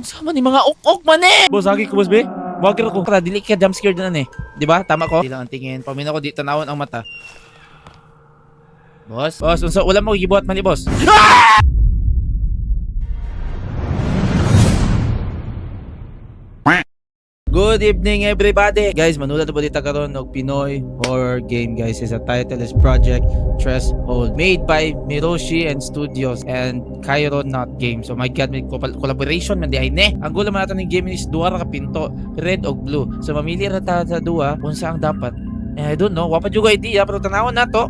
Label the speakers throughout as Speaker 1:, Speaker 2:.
Speaker 1: Sama ni mga ok-ok man eh. Boss, hagi ko boss be. Wagir ko. Kaya dili ka jump scared na eh. Di ba? Tama ko. Di lang ang tingin. Pamin ako di tanawon ang mata. Boss, unsa wala mo gibuhat man ni boss. Ah! Good evening everybody! Guys, manula na po dito karon og Pinoy horror game guys. Is a title is Project Threshold, made by Miroshi and Studios and Cairo Not Game. So my god, may collaboration man di ay ne. Ang gulo man natin ng game is duha ra ka pinto, red og blue. So mamili ra ta sa duha unsa ang dapat. I don't know, wa pa jud ko idea pero tanawon nato.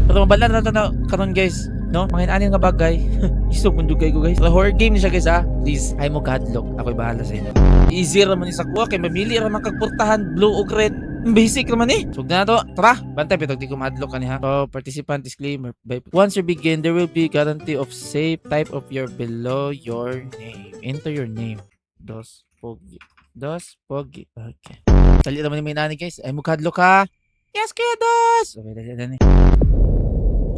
Speaker 1: Pero mabalan na ta karon guys. No, mga anin nga bagay. Isog mong dugay ko guys. So, horror game ni siya guys ha. Please, ay mo kadlock. Ako'y bahala sa inyo. Easy raman ni sa kuha. Kay mamili raman kagportahan. Blue o red. Basic naman eh. Sug na to. Tara. Bantay pitog di ko madlock ka niya. So, participant disclaimer. Once you begin, there will be guarantee of safe type of your below your name. Enter your name. Dos Pogi. Okay. Dali naman yung may nani guys. Ay mo kadlock ha. Yes, kaya Dos. Okay, dali.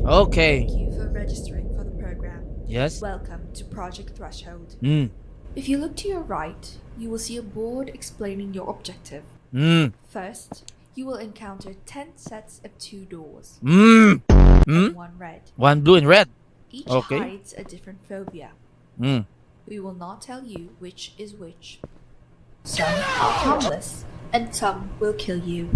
Speaker 1: Okay.
Speaker 2: Thank you for registering for the program.
Speaker 1: Yes.
Speaker 2: Welcome to Project Threshold.
Speaker 1: Mm.
Speaker 2: If you look to your right, you will see a board explaining your objective.
Speaker 1: Mm.
Speaker 2: First, you will encounter 10 sets of 2 doors.
Speaker 1: Mm.
Speaker 2: And 1 red.
Speaker 1: One blue and red.
Speaker 2: Each
Speaker 1: Okay.
Speaker 2: hides a different phobia.
Speaker 1: Mm.
Speaker 2: We will not tell you which is which. Some are harmless, and some will kill you.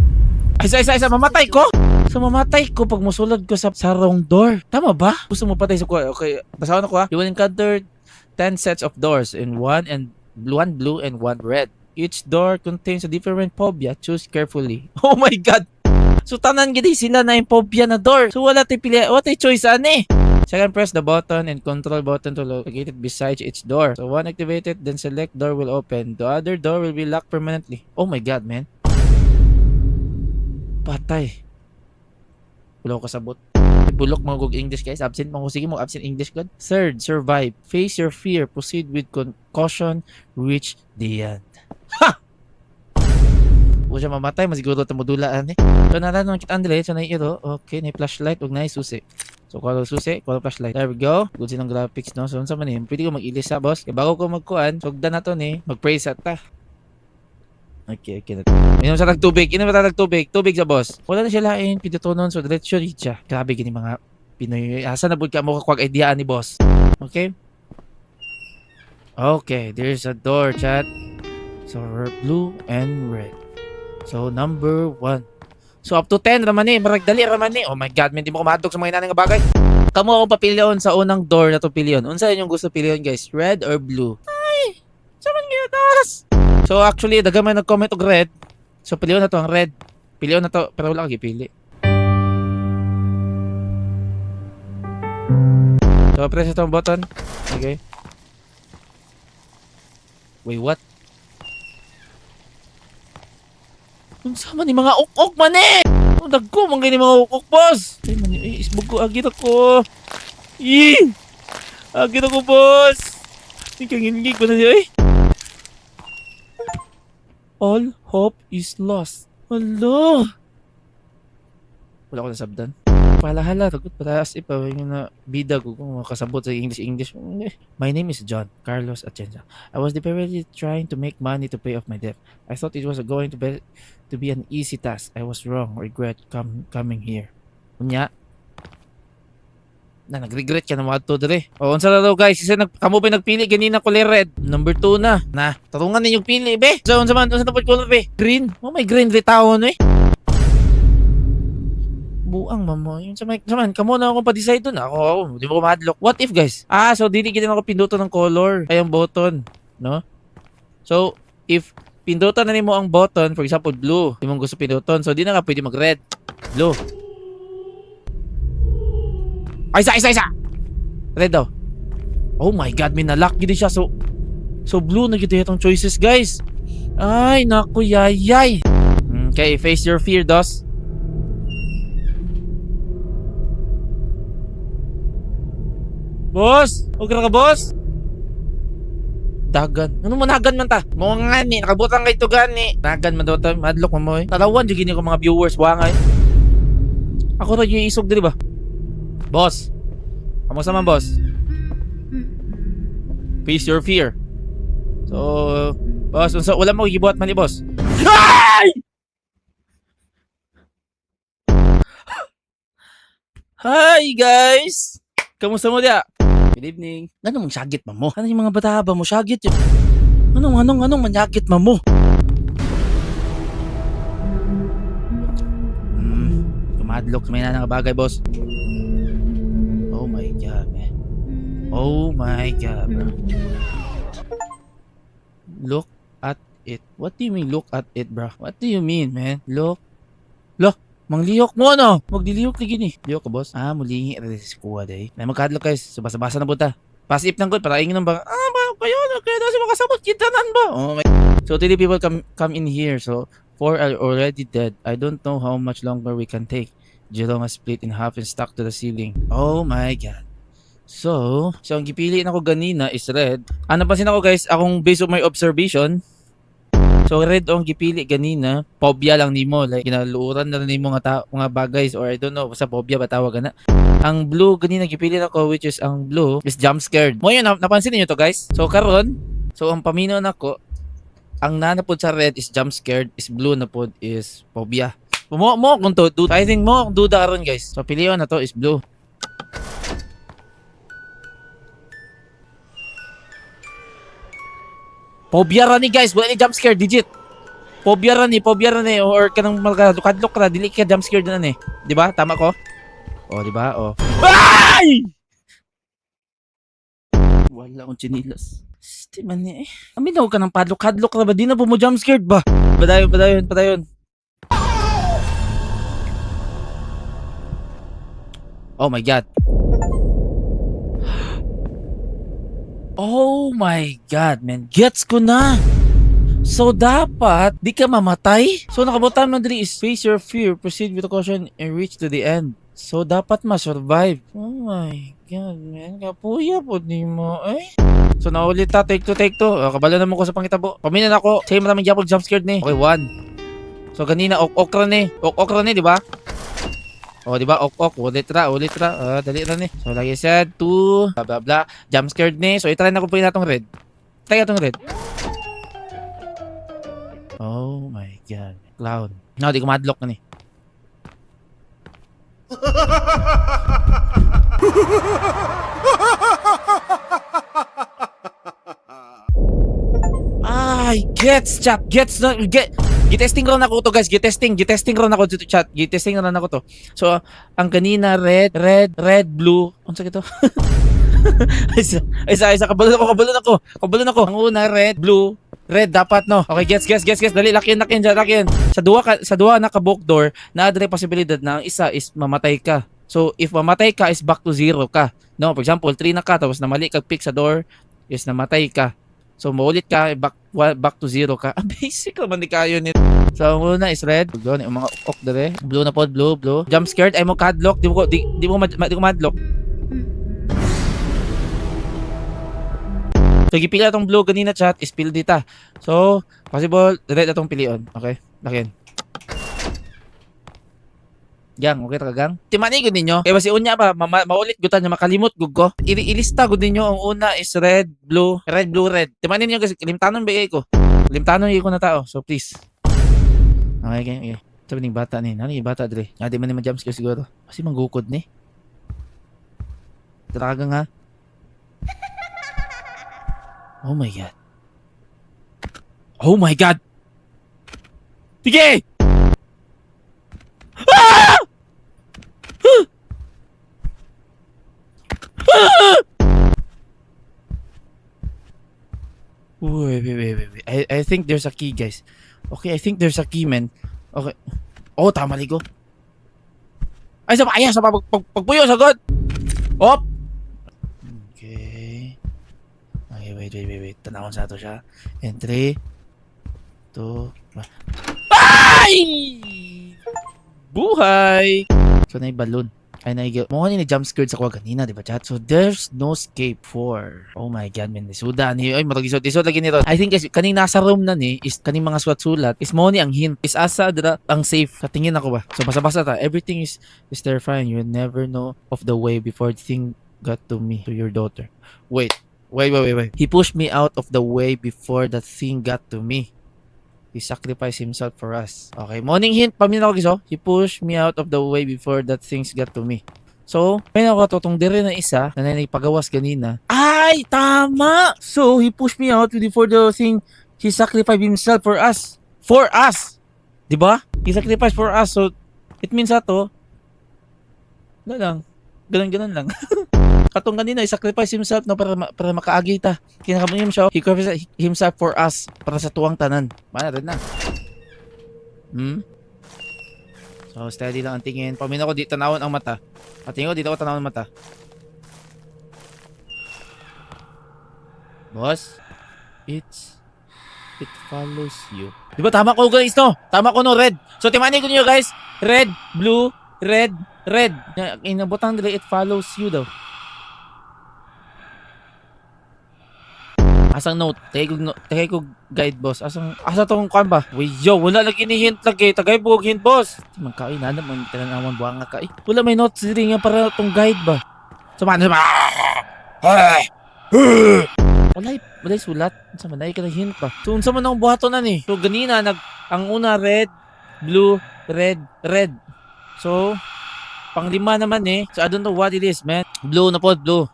Speaker 1: Ay, isa, mamatay ko! So, mamatay ko pag musulod ko sa wrong door. Tama ba? Gusto mo patay sa kuha. Okay, basahan ako ha. You will encounter 10 sets of doors in one blue and 1 red. Each door contains a different phobia. Choose carefully. Oh my God! So, tanan gini sila na yung phobia na door. So, wala tayo pili. What a choice, ani? Second, press the button and control button to locate it beside each door. So, one activated, then select door will open. The other door will be locked permanently. Oh my God, man. Patay. Wala ko kasabot. Bulok mga gug English guys. Absent mga sige mo absent English god. Third, survive. Face your fear. Proceed with caution. Reach the end. Ha! Huwag siya mamatay. Masiguro ito modulaan eh. So natanong kita andale. So ito. Okay. Na flashlight. Huwag na susi. So kuha susi. Kuha flashlight. There we go. Good silang graphics no. So unsa man eh. Pwede ko mag-ilis ha boss. Kaya bago ko magkuhan. Sugdan na to ni. Mag-pray sa ta. Okay. Inom sa tagtubig. Tubig sa boss. Wala na siya lain. Pinutunon. So, diretso rin siya. Grabe gini mga Pinoy. Asa na bud ka mo kakwag idea ni boss. Okay? Okay. There's a door, chat. So, blue and red. So, number 1. So, up to 10 raman eh. Maragdali raman eh. Oh my God. Hindi mo kumadog sa mga inanang nga bagay. Kamu akong papilion sa unang door na to pilion. Unsa yun yung gusto pilion guys? Red or blue? Ay! Saman gitas! So actually, daga may nag-comment og red. So pilion na to ang red. Pilion na to, pero wala ka gipili. So press itong button. Okay. Wait, what? Unsa man ni mga ok-ok man eh? Ang dagko man gani mga ok-ok boss. Ay man isbog ko agit ako. Agit ako boss. Ikangingig ko na niya eh. All hope is lost. Hello. Wala ko nasabdan. Palahala, tagot para as if yung na bida ko kung makasabot sa English. My name is John Carlos Atienza. I was desperately trying to make money to pay off my debt. I thought it was going to be an easy task. I was wrong. Regret coming here. Kunya. Na nag-regret ka na mga to dere. O unsa na daw guys, isa kamo pa nagpili ganina kulay red. Number 2 na. Na, tarungan ninyong pili be. So unsa man unsa dapat color be? Green. Oh may green red tawon eh. Buang mamo. Yun sa man kamo na ako pa-decide dun. Ako, di mo ko madlock. What if guys? So dili gid ako pinduto ng color ay ang button, no? So if pindutan na nimo ang button, for example blue, imong gusto pinduton. So di na ka pwede mag-red. Blue. Ay, isa! Red daw. Oh my God, may nalock gini siya. So blue na gito itong choices, guys. Ay, naku, yayay. Okay, face your fear, Dos. Boss! Huwag ka boss? Dagan. Ano mo nagan man ta? Mga nga ni, nakabutang kayo gani. Nagan man daw ta, madlock mo mo eh. Talawan, di gini ko mga viewers, buhangay. Ako rin yung isog, di ba? Boss, kamusta man boss? Face your fear. So, boss, unsa wala mo gibuhat man ni boss. Ay! Hi guys! Kamusta mo dia? Good evening. Ano mong syagit man mo? Ano yung mga bata ba mo syagit yun? Anong manyagit man mo? Kumadlok may na bagay, boss. Oh my god, man. Oh my god, bro. Look at it. What do you mean look at it, bro? What do you mean, man? Look. Mangliyok mo ano? Magdiliyok lagi ni. Liyok ka, boss. Mulingi rin si kuha day. May magkadlok guys. So basa-basa na punta. Pasip ng good para ingin ng ba? Ba kayo na kaya daw si makasabot kita nan ba? Oh my. So 3 people come in here. So 4 are already dead. I don't know how much longer we can take. Jerome has split in half and stuck to the ceiling. Oh my god. So ang gipili nako ganina is red. Napansin ako guys, akong based on my observation. So red ang gipili ganina, phobia lang nimo, like kinaluuran na nimo mga bagay or I don't know, basta phobia ba tawag na. Ang blue ganina gipili nako which is ang blue is jump scared. Mo yun napansin niyo to guys. So karon, so ang paminaw nako, ang nanapod sa red is jump scared, is blue na pod is phobia. Mo kung to, I think mo duda karon guys. So piliyon na to is blue. Phobia ra ni guys, wala ni jump scare digit. Phobia ra ni or kanang kadlok ra dili ka jump scare na ni. Di ba? Tama ko? Oh, di ba? Oh. Ay! Wala akong chinilas. Di man ni eh. Aminaw ka ng kadlok ra ba? Di na po mo jump scared ba? Padayon. Oh my god. Oh my god, man. Gets ko na. So dapat di ka mamatay. So nakabutan mo diri is face your fear, proceed with caution and reach to the end. So dapat ma-survive. Oh my god, man. Kapuya po di mo eh. So naulit ta, take two. Kabalo na mo ko sa pangitabo. Paminan ako. Say maraming yapon jump scared ni. Okay, 1. So ganina okra ni, di ba? Oh, di ba? Ulit ra. Dali ra ni. So, like I said, 2, blah, blah, blah. Jump scared ni. So, itry na ko po itong red. Try itong red. Oh my god. Clown. No, di ko madlock na ni. Ay, gets na, Gitesting ron ako to guys, gitesting ron ako dito chat, gitesting ron ako to. So, ang kanina red, blue, unsa kito? Isa kabalo ako. Ang una red, blue, red dapat no. Okay, gets. Dali lakin. Sa duwa na ka book door, na adre posibilidad na ang isa is mamatay ka. So, if mamatay ka is back to 0 ka. No, for example, 3 na ka tapos namali kag pick sa door is namatay ka. So, maulit ka, back to 0 ka. Basic naman di kayo nito. So, ang una is red. Blue, yung mga ok dere. Blue na pod, blue. Jump scared, ay mo kadlock. Di mo madlock. So, gipila itong blue ganina chat, is pill dita. So, possible, red itong pilion. Okay, lakin. Gang, okay ta gang? Timani gud ninyo. Kay basi unya ba maulit gutan nya makalimot gud ko. Ilista gud ninyo ang una is red, blue. Timani ninyo kasi limtanon ba ko. Limtanon ko na tao. So please. Okay. Sabi ning bata ni. Nani bata dire? Nga di man ni ma-jump scare siguro. Kasi manggukod ni. Talagang ha. Oh my god. Oh my god. Sige! Ah! Wait. I think there's a key, guys. Okay, I think there's a key, man. Okay. Oh, tama ligo. Ay, sa pagpuyo, sagot. Op. Okay. Okay, wait. Tanawon sa ato siya. And 3, 2, 1. Ay! Buhay! So, na yung balloon. Ay, naigil. Mukha ni jump scared sa kuha ganina, di ba chat? So, there's no escape for. Oh my god, man. Nisuda ni. Ay, maragisod lagi nito. I think guys, kaning nasa room na ni, is kaning mga sulat-sulat, is mo ni ang hint. Is asa, dira, ang safe. Katingin ako ba? So, basa-basa ta. Everything is terrifying. You'll never know of the way before the thing got to me, to your daughter. Wait. Wait. He pushed me out of the way before the thing got to me. He sacrificed himself for us. Okay, morning hint. Paminaw ko giso. He pushed me out of the way before that things got to me. So, may nakatotong dire na isa na naipagawas ganina. Ay, tama! So, he pushed me out before the thing. He sacrificed himself for us. For us! Diba? He sacrificed for us. So, it means ato, na lang. Ganun lang. Katong kanina, he sacrificed himself no, para makaagi ta. Kinakamunin siya. He sacrificed himself for us para sa tuwang tanan. Mana rin na. So, steady lang ang tingin. Paminaw ko, di tanawon ang mata. Patingin ko, dito ko tanawon ang mata. Boss, it follows you. Di ba tama ko guys no? Tama ko no, red. So, timanin ko niyo guys. Red, blue, red, red. Inabotang nila, it follows you daw. Asang note? Tagay ko guide boss. Asa tong kwan ba? Uy, yo, wala lagi ni hint lagi. Tagay po hint boss. Magkain na naman. Tinanawan buwang nga kai. Wala may notes diri nga para tong guide ba? Sama. Walay sulat. Sa manay ka na hint pa. So, unsa man ang buhato na ni? So, ganina, ang una red, blue, red, red. So, panglima naman eh. So, I don't know what it is, man. Blue na po, blue.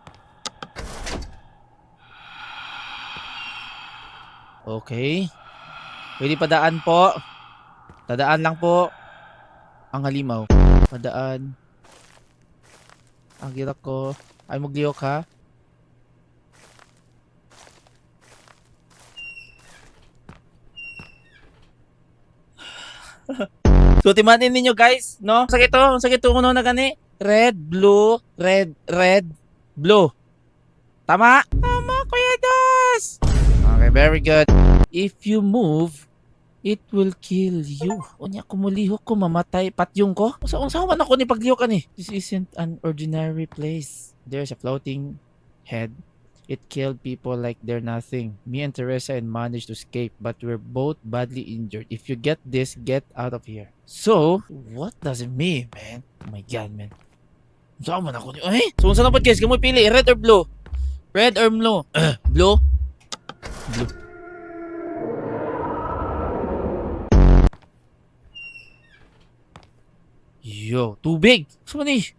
Speaker 1: Okay. Pwede padaan po. Tadaan lang po. Ang halimaw. Padaan. Ang girak ko. Ay magliyok ha. So timanin ninyo guys, no? Sakit to uno na gani. Red, blue, red, blue. Tama? Tama, Kuya Dos! Okay, very good. If you move, it will kill you. Unya, kumulihok ko, mamatay, patyong ko. Unsa man ako ni paglihok ani? This isn't an ordinary place. There's a floating head. It killed people like they're nothing. Me and Teresa managed to escape, but we're both badly injured. If you get this, get out of here. So, what does it mean, man? Oh my God, man. Saan man ako ni... Ay! So, unsa na po guys? Kamoy pili, red or blue? Red or blue? Blue? Blue. Yo, tubig! Saan man eh?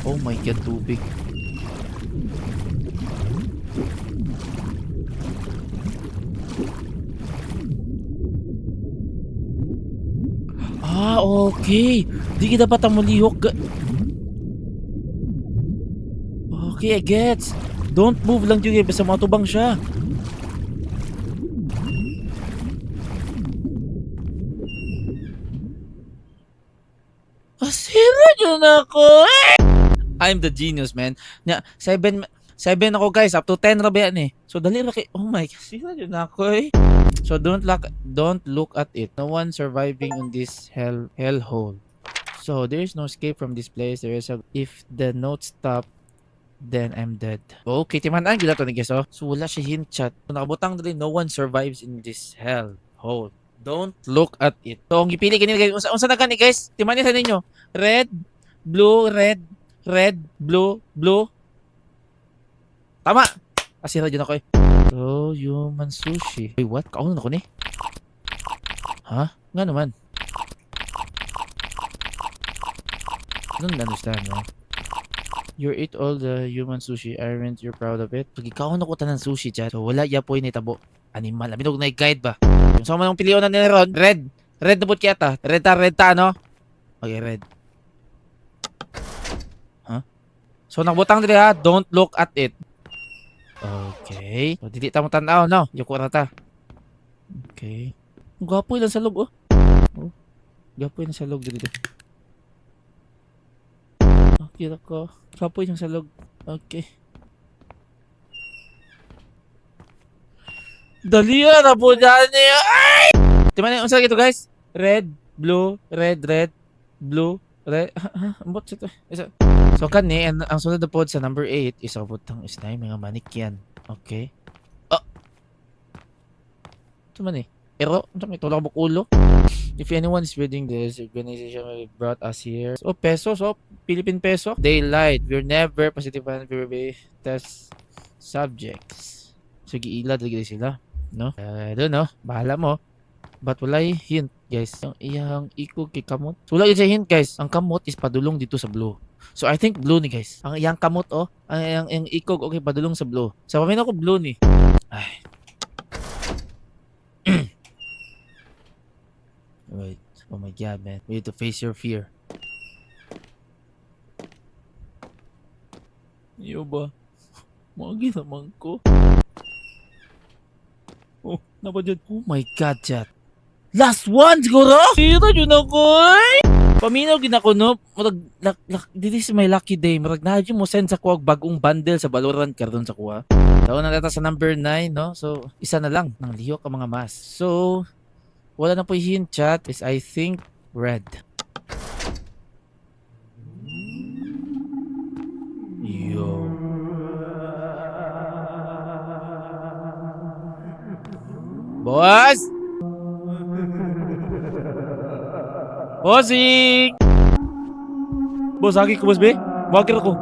Speaker 1: Oh my God, tubig. Ah, okay. Di kita pa tamulihok. Okay, I gets. Don't move lang yung basta matubang siya. Asira yun ako. I'm the genius, man. Nya, 7 ako guys, up to 10 ra ba yan eh. So dali ra kay, oh my God, asira yun ako eh. So don't look at it. No one surviving on this hellhole. So there is no escape from this place. If the note stop, then I'm dead. Okay, timanan gila to ni guys oh. So wala siya hint chat. Nakabutang dali, no one survives in this hellhole. Don't look at it. So ang gipili kanina guys, unsa na gani guys? Timanan sa ninyo. Red, blue, red, blue, blue. Tama. Asira dyan ako eh. So, human sushi. Wait, what? Kaunan ako ni? Ha? Nga naman. I don't understand, man. You eat all the human sushi. Aren't you proud of it? Pag ikaw ako tanan sushi dyan. So, wala yapoy ni tabo. Animal. Aminog na guide ba? Yung sa manong piliyon na nila ron. Red. Red na po kiyata. Red ta, no? Okay, red. Huh? So, nakbutang dili ha. Don't look at it. Okay. So, dili ta mo tanaw, no? Yuko na ta. Okay. Gwapo lang sa loob, oh. Oh. Gwapo lang sa loob dito. Okay, ako. Gwapo lang sa loob. Okay. Dali na po dyan niya. Ay! Tingnan unsa ito, guys? Red, blue, red, blue, red. Ambot ito. So kani ang sunod na pod sa number 8 is abotang is na mga manikyan. Okay. Oh. Ito man eh. Pero, may tulak mo ulo. If anyone is reading this, organization brought us here. So, pesos. Oh, Philippine peso. Daylight. We're never positive and test. subjects. Sige, ilad lagi sila. No? Doon, no? Bahala mo. But wala hint, guys. Yung iyang ikog kay kamot. So, wala yung hint, guys. Ang kamot is padulong dito sa blue. So, I think blue ni, guys. Ang iyang kamot, oh. Ang ikog, okay, padulong sa blue. So, pamin ako blue ni. Ay. Wait. Oh my God, man. We need to face your fear. Iyo ba? Magi naman ko. Oh, napa dyan? Oh my God, chat. Last one, siguro? Sira yun ako, eh! Paminaw gina ko, no? This is my lucky day. Marag na mo send sa kuwag bagong bundle sa Valorant karon sa kuha. Taon na nata sa number 9, no? So, isa na lang. Nang liyo ka mga mas. So, wala na po yung hint, chat. Is I think red. Yo. Boss! Bossing! Boss, agi ko, boss, be? Agir ako.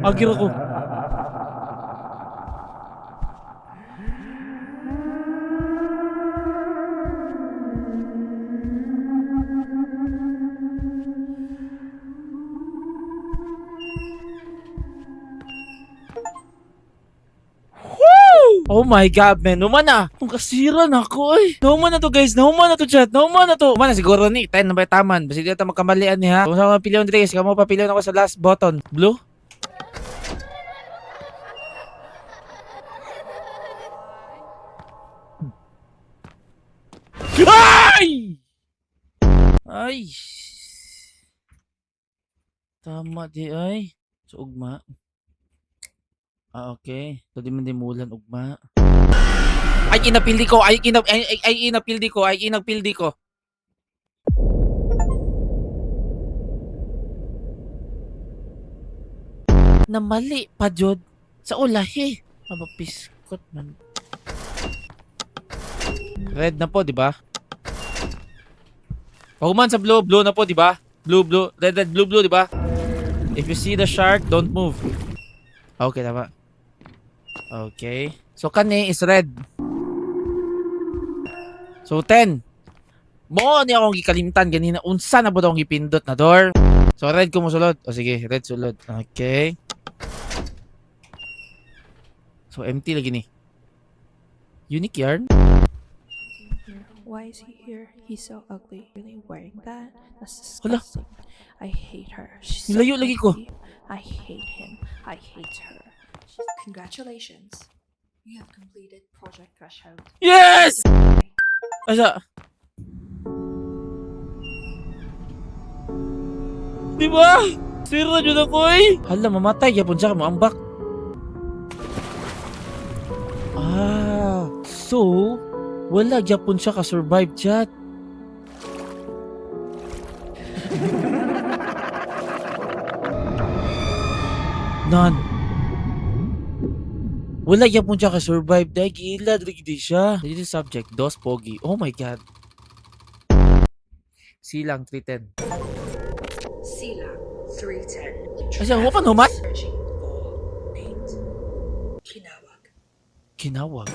Speaker 1: Agir ako. Oh my God, man. Numan na. Kung kasira na ako, eh. Numan na to, guys. Numan na to, chat. Numan na to. Numan na, siguro ni. 10 na ba taman? Basta dito magkamalian niya. Kung saan ko pilihan dito, guys. Kamo papilihan ako sa last button. Blue? Ay! Ay! Tama di ay. So, ugma. Okay. So, di man di mulan ugma. Ay, inapildi ko. Ay, inapildi ko. Ay, inapildi ko. Namali pa, Jod. Sa ulahi. Mabapiskot man. Red na po, di ba? Pahuman sa blue. Blue na po, di ba? Blue, blue. Red, red, blue, blue, di ba? If you see the shark, don't move. Okay, tama. Okay. So, kani is red. So, 10. Mo ni akong gikalimtan ganina. Unsa na ba akong gipindot na door? So, red ko mo sulod. O, sige. Red sulod. Okay. So, empty lagi ni. Unique yarn?
Speaker 2: Why is he here? He's so ugly. Really wearing that? That's
Speaker 1: Hala.
Speaker 2: disgusting. I hate her. She's so
Speaker 1: Nilayo lagi ko.
Speaker 2: ugly. I hate him. I hate her. Congratulations. You have completed Project Threshold.
Speaker 1: Yes! Asa? Diba? Sira yun ako eh. Hala, mamatay. Yapon siya ka maambak. Ah, so, wala yapon siya ka-survive, chat. None. Wala yapon siya ka-survive. Dahil gila, di siya. This is subject, dos pogi. Oh my God. Silang 310.
Speaker 3: Silang 310.
Speaker 1: Asa, hupan humat?
Speaker 3: Searching for mate. Kinawag.
Speaker 1: Kinawag.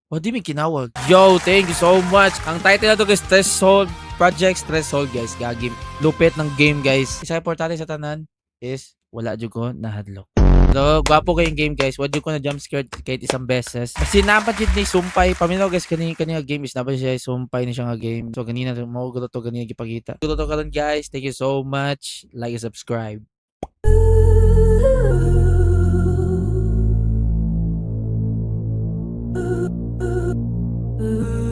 Speaker 1: What do you mean kinawag? Yo, thank you so much. Ang title na to guys, Threshold Project Threshold guys. Gagim. Lupit ng game guys. Isa importante sa tanan is wala jud ko nahadlok. So, gwapo kayong game guys. Wad jud ko na jump scared kahit isang beses. Kasi napat jud ni sumpay. Paminaw guys kanina game is napat siya sumpay ni siya nga game. So kanina mo gulo to kanina gipakita. Gulo to karon guys. Thank you so much. Like and subscribe.
Speaker 2: Ooh.